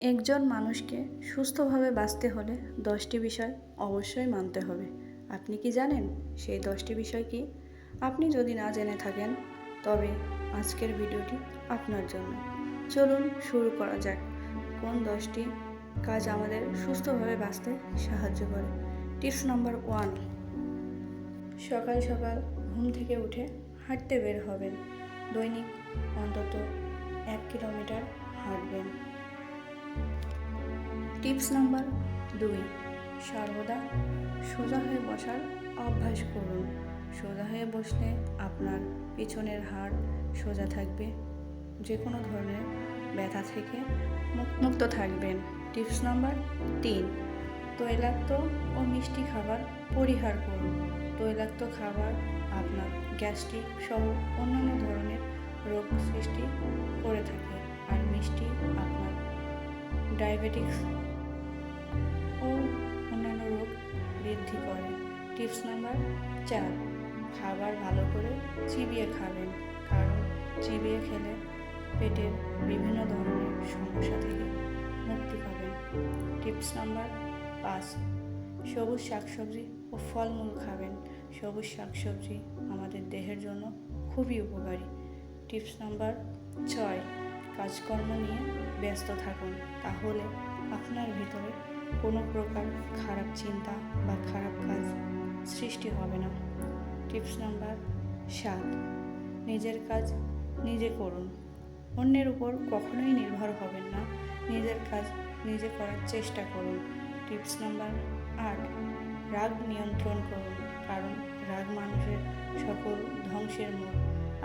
একজন মানুষকে সুস্থভাবে বাঁচতে হলে 10টি বিষয় অবশ্যই মানতে হবে। আপনি কি জানেন সেই 10টি বিষয় কি? আপনি যদি না জেনে থাকেন তবে আজকের ভিডিওটি আপনার জন্য। চলুন শুরু করা যাক। কোন 10টি কাজ আমাদের সুস্থভাবে বাঁচতে সাহায্য করে। টিপস নাম্বার 1, সকাল সকাল ঘুম থেকে উঠে হাঁটতে বের হবেন। দৈনিক অন্তত 1 কিলোমিটার হাঁটবেন। টিপস নাম্বার 2, সর্বদা সোজা হয়ে বসার অভ্যাস করুন। সোজা হয়ে বসলে আপনার পিছনের হাড় সোজা থাকবে, যে কোনো ধরনের ব্যথা থেকে মুক্ত থাকবেন। টিপস নাম্বার 3, তৈলাক্ত ও মিষ্টি খাবার পরিহার করুন। তৈলাক্ত খাবার আপনার গ্যাস্ট্রিক সহ অন্যান্য ধরনের রোগ সৃষ্টি করে থাকে, আর মিষ্টি আপনার ডায়াবেটিস ও অন্যান্য রোগ বৃদ্ধি করে। টিপস নাম্বার 4, খাবার ভালো করে চিবিয়ে খাবেন, কারণ চিবিয়ে খেলে পেটের বিভিন্ন ধরনের সমস্যা থেকে মুক্তি পাবেন। টিপস নাম্বার 5, সবুজ শাকসবজি ও ফলমূল খাবেন। সবুজ শাকসবজি আমাদের দেহের জন্য খুবই উপকারী। টিপস নাম্বার 6, কাজকর্ম নিয়ে ব্যস্ত থাকুন, তাহলে আপনার ভিতরে কোনো প্রকার খারাপ চিন্তা বা খারাপ কাজ সৃষ্টি হবে না। টিপস নাম্বার 7, নিজের কাজ নিজে করুন। অন্যের উপর কখনোই নির্ভর হবেন না, নিজের কাজ নিজে করার চেষ্টা করুন। টিপস নাম্বার 8, রাগ নিয়ন্ত্রণ করুন, কারণ রাগ মানুষের সকল ধ্বংসের মূল।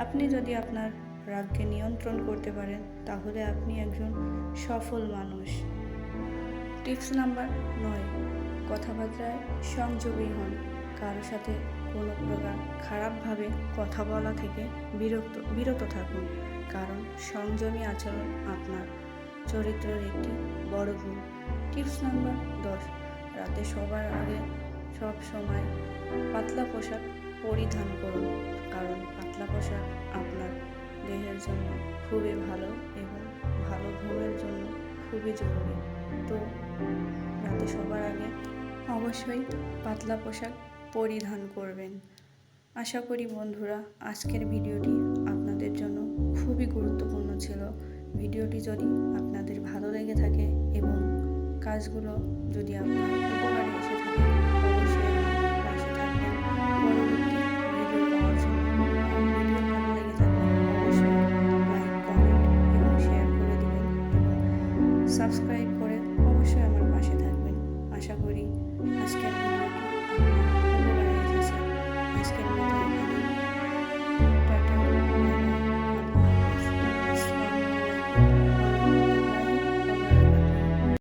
আপনি যদি আপনার রাগকে নিয়ন্ত্রণ করতে পারেন তাহলে আপনি একজন সফল মানুষ। টিপস নাম্বার 9, কথাবার্তায় সংযমী হন। কারোর সাথে কোনো প্রকার খারাপভাবে কথা বলা থেকে বিরত থাকুন, কারণ সংযমী আচরণ আপনার চরিত্রের একটি বড় গুণ। টিপস নাম্বার 10, রাতে শোবার আগে সব সময় পাতলা পোশাক পরিধান করুন, কারণ পাতলা পোশাক আপনার দেহের জন্য খুবই ভালো এবং ভালো ঘুমের জন্য খুবই জরুরি। তো রাতে শোবার আগে অবশ্যই পাতলা পোশাক পরিধান করবেন। আশা করি বন্ধুরা আজকের ভিডিওটি আপনাদের জন্য খুবই গুরুত্বপূর্ণ ছিল। ভিডিওটি যদি আপনাদের ভালো লেগে থাকে এবং কাজগুলো যদি আপনার উপকারে এসে থাকে অবশ্যই আমার পাশে থাকবেন। পরবর্তী ভিডিও পাওয়ার জন্য ভিডিও ভালো লেগে থাকলে অবশ্যই লাইক, কমেন্ট এবং শেয়ার করে দেবেন এবং সাবস্ক্রাইব করে অবশ্যই আমার পাশে থাকবেন। আশা করি আজকের ভিডিওটি আপনার উপকারে এসেছে। আজকের মতো